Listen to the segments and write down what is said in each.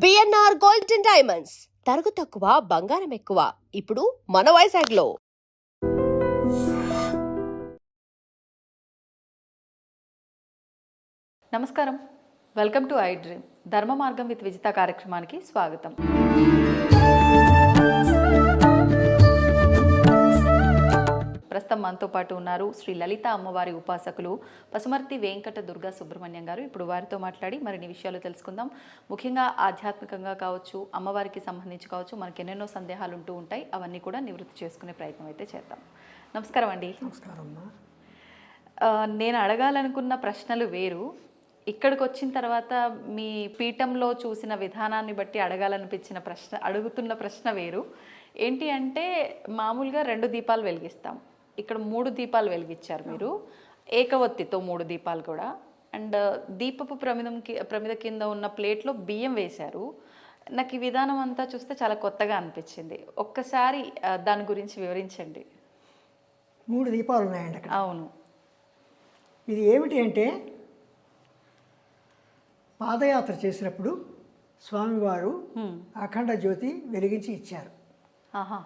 BNR gold and diamonds తరుగు తక్కువ బంగారం ఎక్కువ ఇప్పుడు మన వైజాగ్లో. నమస్కారం, వెల్కమ్ టు ఐ డ్రీమ్ ధర్మ మార్గం విత్ విజిత కార్యక్రమానికి స్వాగతం. ప్రస్తుతం మనతో పాటు ఉన్నారు శ్రీ లలిత అమ్మవారి ఉపాసకులు పసుమర్తి వెంకట దుర్గా సుబ్రహ్మణ్యం గారు. ఇప్పుడు వారితో మాట్లాడి మరిన్ని విషయాలు తెలుసుకుందాం. ముఖ్యంగా ఆధ్యాత్మికంగా కావచ్చు, అమ్మవారికి సంబంధించి కావచ్చు, మనకి ఎన్నెన్నో సందేహాలు ఉంటూ ఉంటాయి. అవన్నీ కూడా నివృత్తి చేసుకునే ప్రయత్నం అయితే చేద్దాం. నమస్కారం అండి. నమస్కారం. నేను అడగాలనుకున్న ప్రశ్నలు వేరు, ఇక్కడికి వచ్చిన తర్వాత మీ పీఠంలో చూసిన విధానాన్ని బట్టి అడుగుతున్న ప్రశ్న వేరు. ఏంటి అంటే, మామూలుగా 2 దీపాలు వెలిగిస్తాం, ఇక్కడ 3 దీపాలు వెలిగించారు మీరు, ఏకవత్తితో 3 దీపాలు కూడా. అండ్ దీపపు ప్రమిద కింద ఉన్న ప్లేట్లో బియ్యం వేశారు. నాకు ఈ విధానం అంతా చూస్తే చాలా కొత్తగా అనిపించింది. ఒక్కసారి దాని గురించి వివరించండి. 3 దీపాలు ఉన్నాయండి అక్కడ. అవును. ఇది ఏమిటి అంటే, పాదయాత్ర చేసినప్పుడు స్వామివారు అఖండ జ్యోతి వెలిగించి ఇచ్చారు. ఆహా.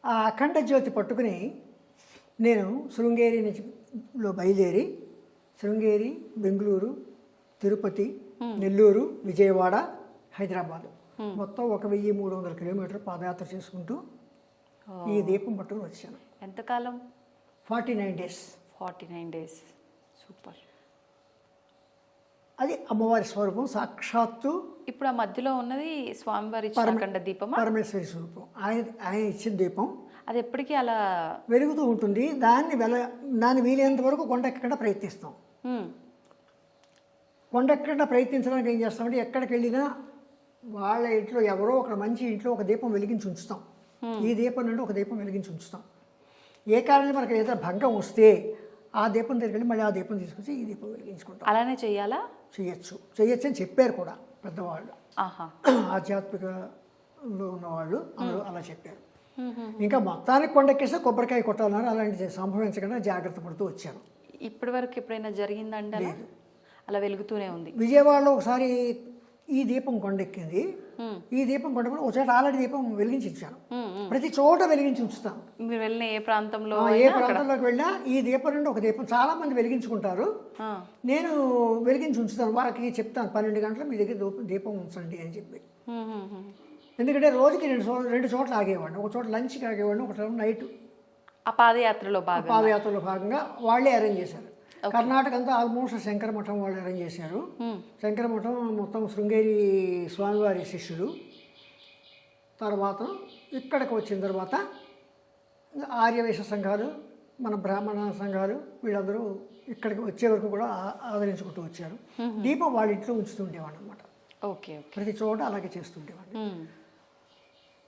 ఆ అఖండ జ్యోతి పట్టుకుని నేను శృంగేరి నుంచిలో బయలుదేరి శృంగేరి, బెంగళూరు, తిరుపతి, నెల్లూరు, విజయవాడ, హైదరాబాద్ మొత్తం 1300 కిలోమీటర్లు పాదయాత్ర చేసుకుంటూ ఈ దీపం పట్టుకుని వచ్చాను. ఎంతకాలం? 49 డేస్. 49 డేస్. సూపర్. అది అమ్మవారి స్వరూపం సాక్షాత్తు. ఇప్పుడు ఆ మధ్యలో ఉన్నది స్వామివారి ఇచ్చిన అఖండ దీపమా? పరమేశ్వరి స్వరూపం. ఆయన ఇచ్చిన దీపం అది ఎప్పటికీ అలా వెలుగుతూ ఉంటుంది. దాన్ని వీలైనంత వరకు కొండెక్కకుండా ప్రయత్నిస్తాం. కొండెక్కకుండా ప్రయత్నించడానికి ఏం చేస్తామంటే, ఎక్కడికి వెళ్ళినా వాళ్ళ ఇంట్లో ఎవరో ఒక మంచి ఇంట్లో ఒక దీపం వెలిగించి ఉంచుతాం. ఈ దీపం నుండి ఒక దీపం వెలిగించి ఉంచుతాం. ఏ కారణం మనకి ఏదైనా భంగం వస్తే ఆ దీపం దగ్గరికి వెళ్ళి మళ్ళీ ఆ దీపం తీసుకొచ్చి ఈ దీపం వెలిగించుకుంటాం. అలానే చెయ్యాలా? చేయొచ్చు అని చెప్పారు కూడా పెద్దవాళ్ళు, ఆధ్యాత్మికలో ఉన్నవాళ్ళు అందరూ అలా చెప్పారు. ఇంకా మొత్తానికి కొండెక్కేస్తే కొబ్బరికాయ కొట్టాలన్నారు. అలాంటి సంభవించకుండా జాగ్రత్త పడుతూ వచ్చాను. ఇప్పటి వరకు ఎప్పుడైనా జరిగిందంటే అలా వెలుగుతూనే ఉంది. విజయవాడలో ఒకసారి ఈ దీపం కొండెక్కింది. ఈ దీపం కొండెక్కి ఒక చోట ఆల్రెడీ దీపం వెలిగించి ఇచ్చాను. ప్రతి చోట వెలిగించి ఉంచుతాను. మీరు వెళ్ళిన ఏ ప్రాంతంలోకి వెళ్ళినా ఈ దీపం నుండి ఒక దీపం చాలా మంది వెలిగించుకుంటారు. నేను వెలిగించి ఉంచుతాను. వాళ్ళకి చెప్తాను 12 గంటల మీ దగ్గర దీపం ఉంచండి అని చెప్పి. ఎందుకంటే రోజుకి 2 చోట్ల ఆగేవాడిని. ఒక చోట లంచ్కి ఆగేవాడిని, ఒక చోట నైట్. ఆ పాదయాత్రలో భాగంగా వాళ్ళే అరేంజ్ చేశారు. కర్ణాటక అంతా ఆల్మోస్ట్ శంకర మఠం వాళ్ళు అరేంజ్ చేశారు. శంకర మఠం మొత్తం శృంగేరి స్వామివారి శిష్యులు. తర్వాత ఇక్కడికి వచ్చిన తర్వాత ఆర్యవేశ సంఘాలు, మన బ్రాహ్మణ సంఘాలు, వీళ్ళందరూ ఇక్కడికి వచ్చే వరకు కూడా ఆదరించుకుంటూ వచ్చారు. దీపం వాళ్ళ ఇంట్లో ఉంచుతూ ఉండేవాడు అనమాట. ఓకే. ప్రతి చోట అలాగే చేస్తుండేవాడు.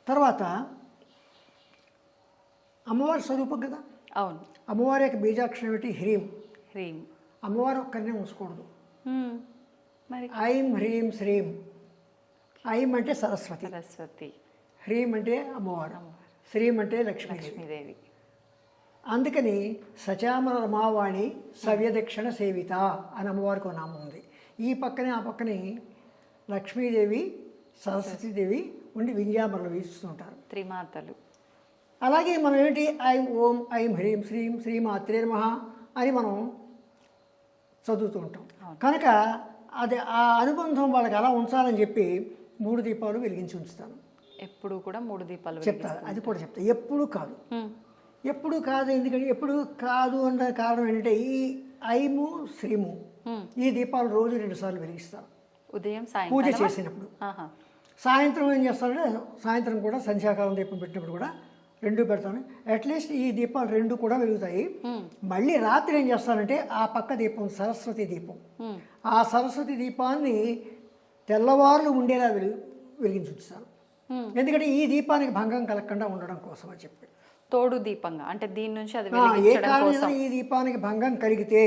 తర్వాత అమ్మవారి స్వరూపం కదా. అవును. అమ్మవారి యొక్క బీజాక్షరం ఏమిటి? హ్రీం. అమ్మవారు ఒక్కరినే ఉంచకూడదు. ఐం హ్రీం శ్రీం. ఐం అంటే సరస్వతి, హ్రీం అంటే అమ్మవారు, శ్రీం అంటే లక్ష్మీదేవి. అందుకని సచామర రమావాణి సవ్యదక్షిణ సేవిత అని అమ్మవారికి ఒక నామం ఉంది. ఈ పక్కనే ఆ పక్కనే లక్ష్మీదేవి, సరస్వతీదేవి ఉండి వింజామరలు వీస్తుంటారు, త్రిమాతలు. అలాగే మనం ఏంటి ఐం ఓం ఐం హ్రీం శ్రీం శ్రీమాత్రే నమః అని మనం చదువుతూ ఉంటాం. కనుక అది ఆ అనుబంధం వాళ్ళకి అలా ఉంచాలని చెప్పి 3 దీపాలు వెలిగించి ఉంచుతాను. ఎప్పుడు కూడా 3 దీపాలు చెప్తాను. అది కూడా చెప్తాను. ఎప్పుడు కాదు. ఎందుకంటే ఎప్పుడు కాదు అంటే కారణం ఏంటంటే, ఈ ఐము శ్రీము ఈ దీపాలు రోజు 2 సార్లు వెలిగిస్తాను. ఉదయం పూజ చేసినప్పుడు. సాయంత్రం ఏం చేస్తానంటే, సాయంత్రం కూడా సంధ్యాకాలం దీపం పెట్టినప్పుడు కూడా 2 పెడతాను. అట్లీస్ట్ ఈ దీపాలు 2 కూడా వెలుగుతాయి. మళ్ళీ రాత్రి ఏం చేస్తానంటే, ఆ పక్క దీపం సరస్వతి దీపం. ఆ సరస్వతి దీపాన్ని తెల్లవారులు ఉండేలా వెలిగించి ఉంచుతాను. ఎందుకంటే ఈ దీపానికి భంగం కలగకుండా ఉండడం కోసం అని చెప్పి. తోడు దీపంగా అంటే దీని నుంచి అది ఏ కారణం ఈ దీపానికి భంగం కలిగితే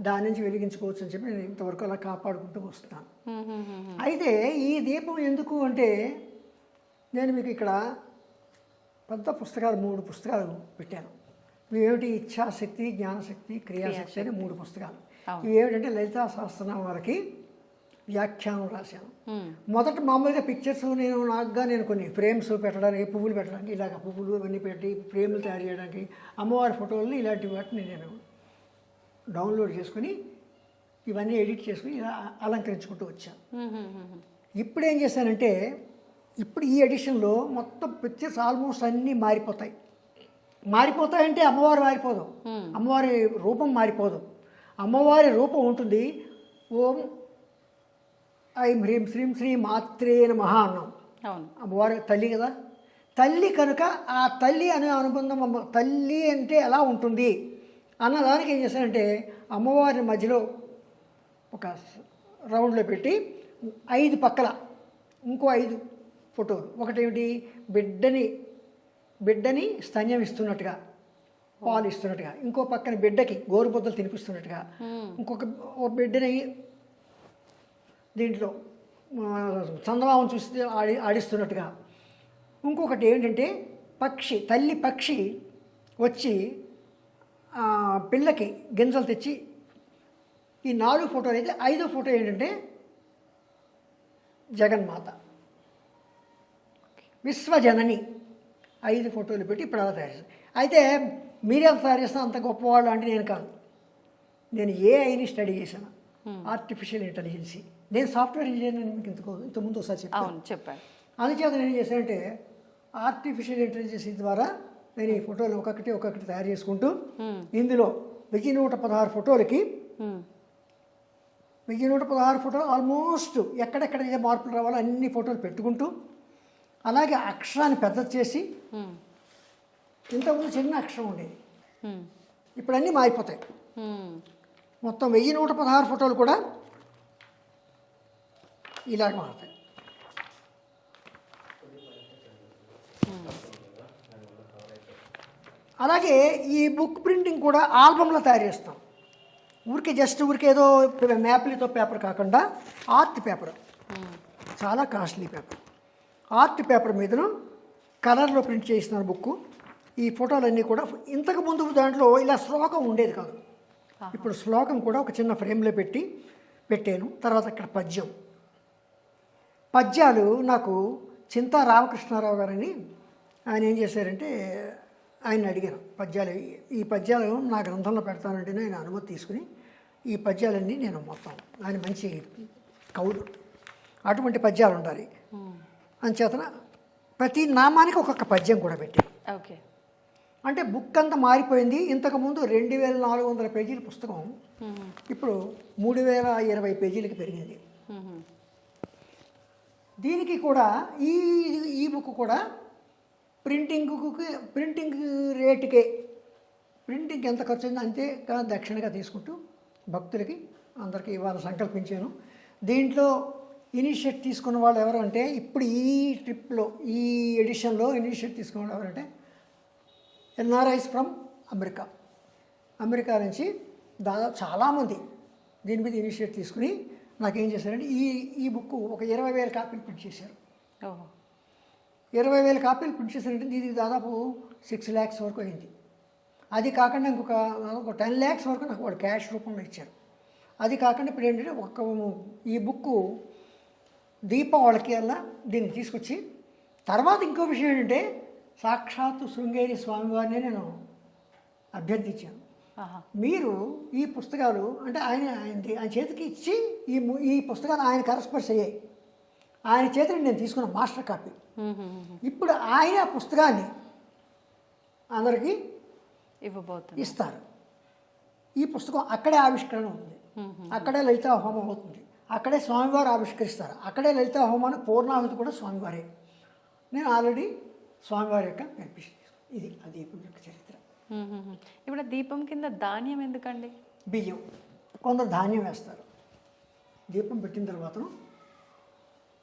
దాని నుంచి వెలిగించుకోవచ్చు అని చెప్పి నేను ఇంతవరకు అలా కాపాడుకుంటూ వస్తున్నాను. అయితే ఈ దీపం ఎందుకు అంటే, నేను మీకు ఇక్కడ పెద్ద పుస్తకాలు 3 పుస్తకాలు పెట్టాను. ఇవేమిటి? ఇచ్ఛాశక్తి, జ్ఞానశక్తి, క్రియాశక్తి అని 3 పుస్తకాలు. ఇవి ఏమిటంటే లలితా సహస్రనామం వారికి వ్యాఖ్యానం రాశాను. మొదట మామూలుగా పిక్చర్స్ నేను కొన్ని ఫ్రేమ్స్ పెట్టడానికి, పువ్వులు పెట్టడానికి, ఇలాగ పువ్వులు అవన్నీ పెట్టి ఫ్రేమ్లు తయారు చేయడానికి, అమ్మవారి ఫోటోలని ఇలాంటి వాటిని నేను డౌన్లోడ్ చేసుకుని ఇవన్నీ ఎడిట్ చేసుకుని ఇలా అలంకరించుకుంటూ వచ్చాను. ఇప్పుడు ఏం చేశానంటే, ఇప్పుడు ఈ ఎడిషన్లో మొత్తం పిక్చర్స్ ఆల్మోస్ట్ అన్నీ మారిపోతాయంటే అమ్మవారు మారిపోదు, అమ్మవారి రూపం మారిపోదు. అమ్మవారి రూపం ఉంటుంది. ఓం ఐం హ్రీం శ్రీం శ్రీ మాత్రే నమః అన్నాం. అమ్మవారి తల్లి కదా, తల్లి కనుక ఆ తల్లి అనే అనుబంధం, తల్లి అంటే ఎలా ఉంటుంది అన్నదానికి ఏం చేశానంటే, అమ్మవారి మధ్యలో ఒక రౌండ్లో పెట్టి 5 పక్కల ఇంకో 5 ఫోటోలు. ఒకటేమిటి, బిడ్డని స్తన్యం ఇస్తున్నట్టుగా, పాలు ఇస్తున్నట్టుగా, ఇంకో పక్కన బిడ్డకి గోరుబొద్దలు తినిపిస్తున్నట్టుగా, ఇంకొక బిడ్డని దీంట్లో చందమామం చూసి ఆడిస్తున్నట్టుగా, ఇంకొకటి ఏంటంటే తల్లి పక్షి వచ్చి పిల్లకి గింజలు తెచ్చి, ఈ 4 ఫోటోలు అయితే 5వ ఫోటో ఏంటంటే జగన్మాత విశ్వజనని. 5 ఫోటోలు పెట్టి ఇప్పుడు అలా తయారు చేస్తాను. అయితే మీరే తయారు చేస్తాను అంత గొప్పవాళ్ళు అంటే నేను కాదు. నేను ఏఐని స్టడీ చేశాను, ఆర్టిఫిషియల్ ఇంటెలిజెన్సీ. నేను సాఫ్ట్వేర్ ఇంజనీర్ అని మీకు ఇంతకుముందు ఒకసారి చెప్పాను. అందుచేత నేను ఏం చేశానంటే, ఆర్టిఫిషియల్ ఇంటెలిజెన్సీ ద్వారా నేను ఈ ఫోటోలు ఒక్కొక్కటి తయారు చేసుకుంటూ, ఇందులో 1116 ఫోటోలకి 1116 ఫోటోలు ఆల్మోస్ట్ ఎక్కడెక్కడ ఏ మార్పులు రావాలో అన్ని ఫోటోలు పెట్టుకుంటూ, అలాగే అక్షరాన్ని పెద్దది చేసి, ఇంతకుముందు చిన్న అక్షరం ఉండేది, ఇప్పుడు అన్నీ మారిపోతాయి. మొత్తం 1116 ఫోటోలు కూడా ఇలాగ మారుతాయి. అలాగే ఈ బుక్ ప్రింటింగ్ కూడా ఆల్బంలో తయారు చేస్తాం. ఊరికే ఏదో మ్యాప్లతో పేపర్ కాకుండా ఆర్ట్ పేపర్, చాలా కాస్ట్లీ పేపర్, ఆర్ట్ పేపర్ మీదను కలర్లో ప్రింట్ చేసిన బుక్. ఈ ఫోటోలన్నీ కూడా ఇంతకుముందు దాంట్లో ఇలా శ్లోకం ఉండేది కాదు, ఇప్పుడు శ్లోకం కూడా ఒక చిన్న ఫ్రేమ్లో పెట్టాను. తర్వాత ఇక్కడ పద్యాలు నాకు చింతా రామకృష్ణారావు గారని ఆయన ఏం చేశారంటే, ఆయన అడిగాను ఈ పద్యాలు నా గ్రంథంలో పెడతానంటేనే ఆయన అనుమతి తీసుకుని ఈ పద్యాలన్నీ నేను మొత్తం, ఆయన మంచి కవులు, అటువంటి పద్యాలు ఉండాలి అంచేతన ప్రతి నామానికి ఒక్కొక్క పద్యం కూడా పెట్టాను. ఓకే. అంటే బుక్ అంతా మారిపోయింది. ఇంతకుముందు 2400 పేజీల పుస్తకం ఇప్పుడు 3020 పేజీలకి పెరిగింది. దీనికి కూడా ఈ బుక్ కూడా ప్రింటింగ్ రేటుకే, ప్రింటింగ్ ఎంత ఖర్చు అయిందో అంతే దక్షిణగా తీసుకుంటూ భక్తులకి అందరికీ ఇవాళ సంకల్పించాను. దీంట్లో ఇనిషియేట్ తీసుకున్న వాళ్ళు ఎవరు అంటే, ఇప్పుడు ఈ ట్రిప్లో ఈ ఎడిషన్లో ఇనిషియేట్ తీసుకున్న వాళ్ళు ఎవరంటే ఎన్ఆర్ఐస్ ఫ్రమ్ అమెరికా నుంచి దాదాపు చాలామంది దీని మీద ఇనిషియేట్ తీసుకుని నాకేం చేశారంటే, ఈ బుక్ ఒక 20,000 కాపీలు ప్రింట్ చేశారు. 20,000 కాపీలు ప్రింట్ చేశారంటే దీనికి దాదాపు 6 lakhs వరకు అయింది. అది కాకుండా ఇంకొక 10 lakhs వరకు నాకు వాళ్ళు క్యాష్ రూపంలో ఇచ్చారు. అది కాకుండా ఇప్పుడు ఏంటంటే ఈ బుక్ దీపావళికి అలా దీన్ని తీసుకొచ్చి, తర్వాత ఇంకో విషయం ఏంటంటే, సాక్షాత్తు శృంగేరి స్వామివారిని నేను అభ్యర్థించాను, మీరు ఈ పుస్తకాలు అంటే ఆయన చేతికి ఇచ్చి ఈ పుస్తకాలు ఆయన కరస్పర్శ అయ్యాయి. ఆయన చేతిని నేను తీసుకున్న మాస్టర్ కాపీ. ఇప్పుడు ఆయన పుస్తకాన్ని అందరికీ ఇస్తారు. ఈ పుస్తకం అక్కడే ఆవిష్కరణ అవుతుంది, అక్కడే లలితా హోమం అవుతుంది, అక్కడే స్వామివారు ఆవిష్కరిస్తారు, అక్కడే లలితా హోమానికి పూర్ణాహుతి కూడా స్వామివారే. నేను ఆల్రెడీ స్వామివారి యొక్క పెర్మిషన్ ఇది ఆ దీపం యొక్క చరిత్ర. ఇప్పుడు దీపం కింద ధాన్యం ఎందుకండి? బియ్యం, కొందరు ధాన్యం వేస్తారు. దీపం పెట్టిన తర్వాత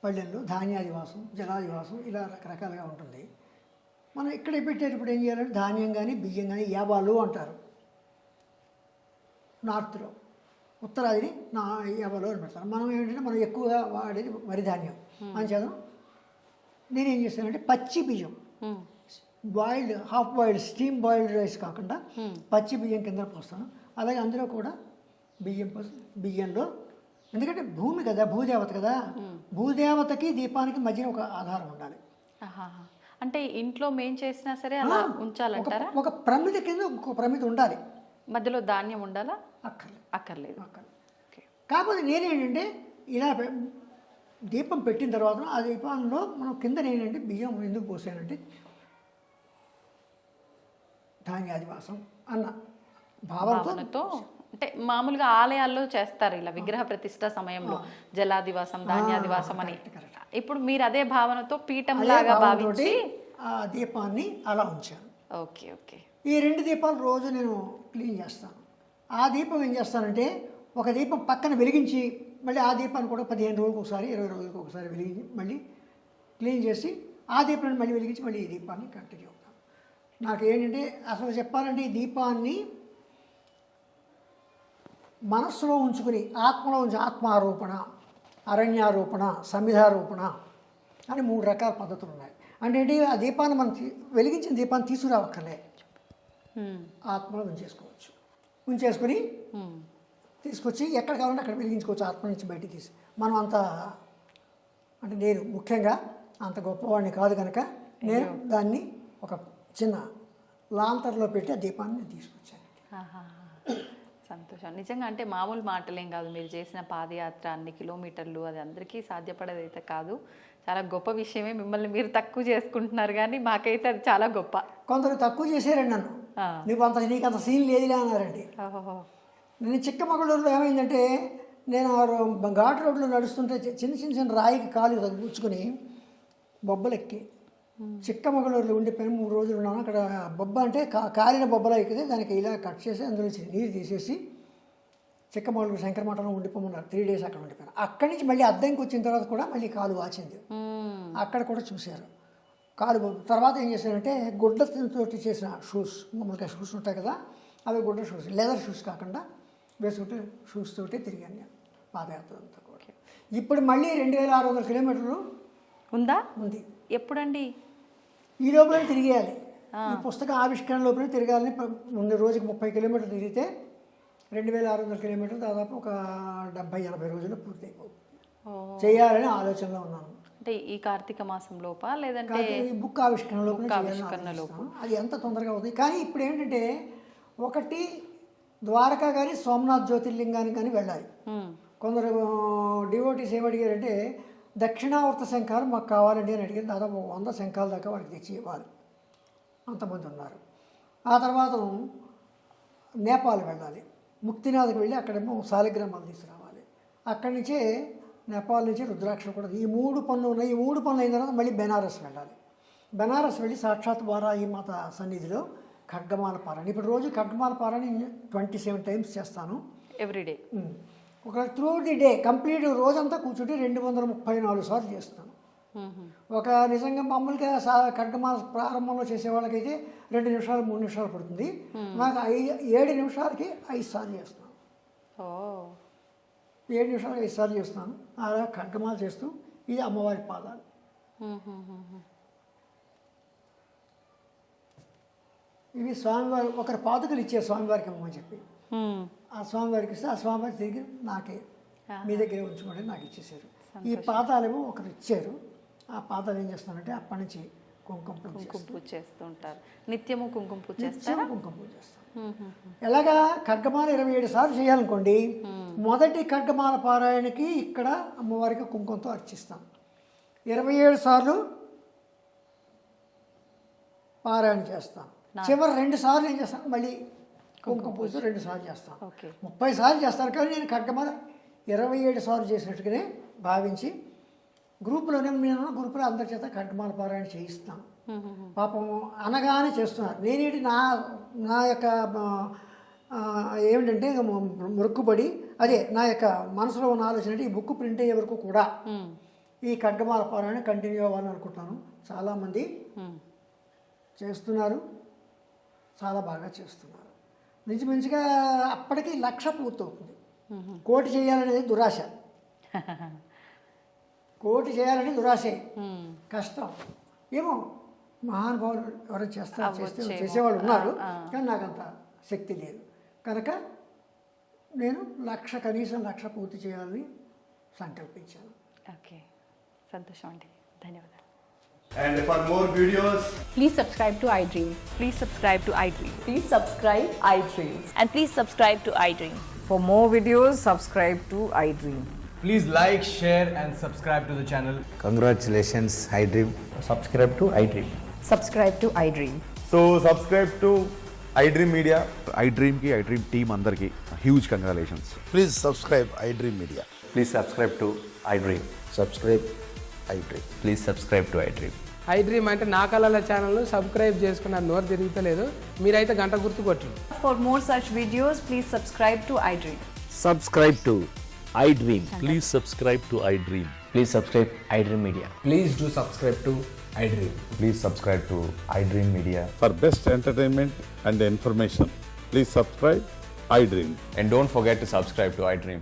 పళ్ళెల్లో ధాన్యాదివాసం, జలాదివాసం ఇలా రకరకాలుగా ఉంటుంది. మనం ఇక్కడ పెట్టేటప్పుడు ఏం చేయాలంటే ధాన్యం కానీ బియ్యం కానీ యాబాలు అంటారు నార్త్లో, ఉత్తరాదిని యాబాలు అని పెడతారు. మనం ఏంటంటే మనం ఎక్కువగా వాడేది వరి ధాన్యం అని చేద్దాం. నేనేం చేస్తానంటే పచ్చి బియ్యం, boiled half boiled steam boiled rice కాకుండా పచ్చి బియ్యం కింద పోస్తాను. అలాగే అందులో కూడా బియ్యంలో ఎందుకంటే భూమి కదా, భూదేవత కదా, భూదేవతకి దీపానికి మధ్యన ఒక ఆధారం ఉండాలి. ఆహాహా. అంటే ఇంట్లో మేం చేసినా సరే అలా ఉంచాలంటారా? ఒక ప్రమిద కింద ఇంకో ప్రమిద ఉండాలి. మధ్యలో ధాన్యం ఉండాలా? అక్కర్లేదు. అక్కర్లేదు. ఓకే. కాకపోతే నేనేంటంటే ఇలా దీపం పెట్టిన తర్వాత ఆ దీపంలో మనం కింద నేనంటే బియ్యం ఎందుకు పోసానంటే ధాన్యాదివాసం అన్న భావనతో. అంటే మామూలుగా ఆలయాల్లో చేస్తారు ఇలా విగ్రహ ప్రతిష్ట సమయంలో జలాదివాసం, ధాన్యాదివాసం అని. ఇప్పుడు మీరు అదే భావనతో పీఠం లాగా భావించి ఆ దీపాన్ని అలా ఉంచాను. Okay okay. ఈ 2 దీపాలు రోజు నేను క్లీన్ చేస్తాను. ఆ దీపం ఏం చేస్తానంటే ఒక దీపం పక్కన వెలిగించి మళ్ళీ ఆ దీపాన్ని కూడా 15 రోజులకు ఒకసారి 20 రోజులకు ఒకసారి వెలిగించి మళ్ళీ క్లీన్ చేసి ఆ దీపాన్ని మళ్ళీ వెలిగించి మళ్ళీ ఈ దీపాన్ని కంటిన్యూ అవుతాను. నాకు ఏంటంటే అసలు చెప్పాలంటే ఈ దీపాన్ని మనస్సులో ఉంచుకుని ఆత్మలో ఉంచి ఆత్మారోపణ, అరణ్యారోపణ, సమిధారోపణ అని 3 రకాల పద్ధతులు ఉన్నాయి. అంటే ఏంటి, ఆ దీపాన్ని మనం వెలిగించిన దీపాన్ని తీసుకురావక్కర్లే, ఆత్మలో ఉంచేసుకుని తీసుకొచ్చి ఎక్కడ కావాలంటే అక్కడ వెలిగించుకోవచ్చు. ఆత్మ నుంచి బయటికి తీసి మనం అంత అంటే నేను ముఖ్యంగా అంత గొప్పవాడిని కాదు కనుక నేను దాన్ని ఒక చిన్న లాంతర్లో పెట్టి ఆ దీపాన్ని తీసుకొచ్చాను. సంతోషం. నిజంగా అంటే మామూలు మాటలేం కాదు. మీరు చేసిన పాదయాత్ర అన్ని కిలోమీటర్లు అది అందరికీ సాధ్యపడేదైతే కాదు. చాలా గొప్ప విషయమే. మిమ్మల్ని మీరు తక్కువ చేసుకుంటున్నారు కానీ మాకైతే అది చాలా గొప్ప. కొందరు తక్కువ చేశారండి నన్ను. నీకు అంత సీన్ లేదులే అన్నారండి. నేను చిక్కమగళూరులో ఏమైందంటే నేను ఘాట్ రోడ్లో నడుస్తుంటే చిన్న రాయికి కాలు గుచ్చుకొని బొబ్బలెక్కి చిక్కమగళూరులో ఉండిపోయిన 3 రోజులు ఉన్నాను. అక్కడ బొబ్బ అంటే కాలిన బొబ్బలా ఎక్కితే దానికి ఇలా కట్ చేసి అందులో నీరు తీసేసి చిక్కమగళూరు శంకరమఠంలో ఉండిపోమన్నారు. 3 డేస్ అక్కడ ఉండిపోయాను. అక్కడి నుంచి మళ్ళీ అద్దంకి వచ్చిన తర్వాత కూడా మళ్ళీ కాలు వాచింది. అక్కడ కూడా చూశారు కాలు. తర్వాత ఏం చేశారంటే గుడ్డతో చేసిన షూస్, మామూలుగా షూస్ ఉంటాయి కదా, అవి గుడ్డ షూస్, లెదర్ షూస్ కాకుండా వేసుకుంటే షూస్ తోటే తిరిగాను నేను పాదయాత్ర అంతా కూడా. ఇప్పుడు మళ్ళీ 2600 కిలోమీటర్లు ఉందా? ఉంది. ఎప్పుడండి? ఈ లోపలే తిరిగేయాలి. ఈ పుస్తక ఆవిష్కరణ లోపలే తిరగాలని ముందు రోజుకి 30 కిలోమీటర్లు తిరిగితే 2600 కిలోమీటర్లు దాదాపు ఒక 70-80 రోజుల్లో పూర్తి అయిపోతుంది. చేయాలని ఆలోచనలో ఉన్నాను. అంటే ఈ కార్తీక మాసం లోపా లేదంటే ఈ బుక్ ఆవిష్కరణ లోపల అది ఎంత తొందరగా అవుతుంది. కానీ ఇప్పుడు ఏంటంటే ఒకటి ద్వారకా కానీ సోమనాథ్ జ్యోతిర్లింగానికి కానీ వెళ్ళాలి. కొందరు డివోటీస్ ఏమడిగారంటే దక్షిణావర్త శంఖాలు మాకు కావాలండి అని అడిగారు. దాదాపు 100 శంఖాల దాకా వాళ్ళకి తెచ్చి ఇవ్వాలి, అంతమంది ఉన్నారు. ఆ తర్వాత నేపాల్ వెళ్ళాలి, ముక్తినాథ్కి వెళ్ళి అక్కడేమో శాలిగ్రామాలు తీసుకురావాలి. అక్కడి నుంచే నేపాల్ నుంచి రుద్రాక్షలు కూడా. ఈ 3 పనులు ఉన్నాయి. ఈ 3 పనులు అయిన తర్వాత మళ్ళీ బెనారస్ వెళ్ళాలి. బెనారస్ వెళ్ళి సాక్షాత్ వారాహి మాత సన్నిధిలో ఖడ్గమాల పారాయణ. ఇప్పుడు రోజు ఖడ్గమాల పారాయణ 27 టైమ్స్ చేస్తాను ఎవ్రీడే. ఒక త్రూ ది డే కంప్లీట్ రోజంతా కూర్చుంటే 234 సార్లు చేస్తాను. ఒక నిజంగా మామూలుగా ఖడ్గమాల ప్రారంభంలో చేసే వాళ్ళకైతే 2 నిమిషాలు 3 నిమిషాలు పడుతుంది. నాకు 7 నిమిషాలకి 5 సార్లు చేస్తాను. 7 నిమిషాలకి 5 సార్లు చేస్తాను. అలా ఖడ్గమాల చేస్తూ ఇది అమ్మవారి పాదాలు. ఇవి స్వామివారి ఒకరి పాదుకలు ఇచ్చారు స్వామివారికి అమ్మని చెప్పి. ఆ స్వామివారికి ఇస్తే ఆ స్వామివారి తిరిగి నాకే మీ దగ్గరే ఉంచుకోండి నాకు ఇచ్చేసారు. ఈ పాదాలేమో ఒకరు ఇచ్చారు. ఆ పాదాలు ఏం చేస్తానంటే అప్పటి నుంచి కుంకుమ పూజ చేస్తూ ఉంటారు. నిత్యము కుంకుమ పూజ చేస్తాను. కుంకుమ పూజ చేస్తాను. ఎలాగా ఖడ్గమాల 27 సార్లు చేయాలనుకోండి, మొదటి ఖడ్గమాల పారాయణకి ఇక్కడ అమ్మవారికి కుంకుమతో అర్చిస్తాం. 27 సార్లు పారాయణ చేస్తాం. చివరి 2 సార్లు ఏం చేస్తాను, మళ్ళీ కుంకుమ పూజ 2 సార్లు చేస్తాను. 30 సార్లు చేస్తాను. కానీ నేను ఖడ్గమాల 27 సార్లు చేసినట్టుగానే భావించి గ్రూపులోనే నేను గ్రూపులో అందరి చేత ఖడ్గమాల పారాయణ చేయిస్తాను. పాపం అనగానే చేస్తున్నారు. నేనేంటి నా యొక్క ఏమిటంటే మొక్కుబడి అదే నా యొక్క మనసులో ఉన్న ఆలోచన అంటే ఈ బుక్ ప్రింట్ అయ్యే వరకు కూడా ఈ ఖడ్గమాల పారాయణ కంటిన్యూ అవ్వాలని అనుకుంటున్నాను. చాలామంది చేస్తున్నారు, చాలా బాగా చేస్తున్నారు. మంచిగా అప్పటికి 1,00,000 పూర్తవుతుంది. 1,00,000 చేయాలనేది దురాశ. 1,00,000 చేయాలని దురాశే, కష్టం. ఏమో మహానుభావులు ఎవరైనా చేసేవాళ్ళు ఉన్నారు, కానీ నాకు అంత శక్తి లేదు. కనుక నేను 1,00,000 కనీసం 1,00,000 పూర్తి చేయాలని సంకల్పించాను. ఓకే, సంతోషం అండి, ధన్యవాదాలు. And for more videos, Please subscribe to iDream. Please subscribe to iDream. Please subscribe iDream. And please subscribe to iDream. For more videos, subscribe to iDream. Please like, share, and subscribe to the channel. Congratulations, iDream. Subscribe to iDream. Subscribe to iDream. so subscribe to iDream Media. iDream ki iDream team andarki huge congratulations. Please subscribe iDream Media. Please subscribe to iDream. Subscribe iDream. Please subscribe to iDream. iDream అంటే నా కళల channel subscribe చేసుకున్న నోరు తిరుగుతలేదు, మీరైతే గంట గుర్తు కొట్టండి. For more such videos, please subscribe to iDream. Subscribe to iDream. Please subscribe to iDream. Please subscribe iDream Media. Please do subscribe to iDream. Please subscribe to iDream Media. For best entertainment and information, please subscribe iDream. And don't forget to subscribe to iDream.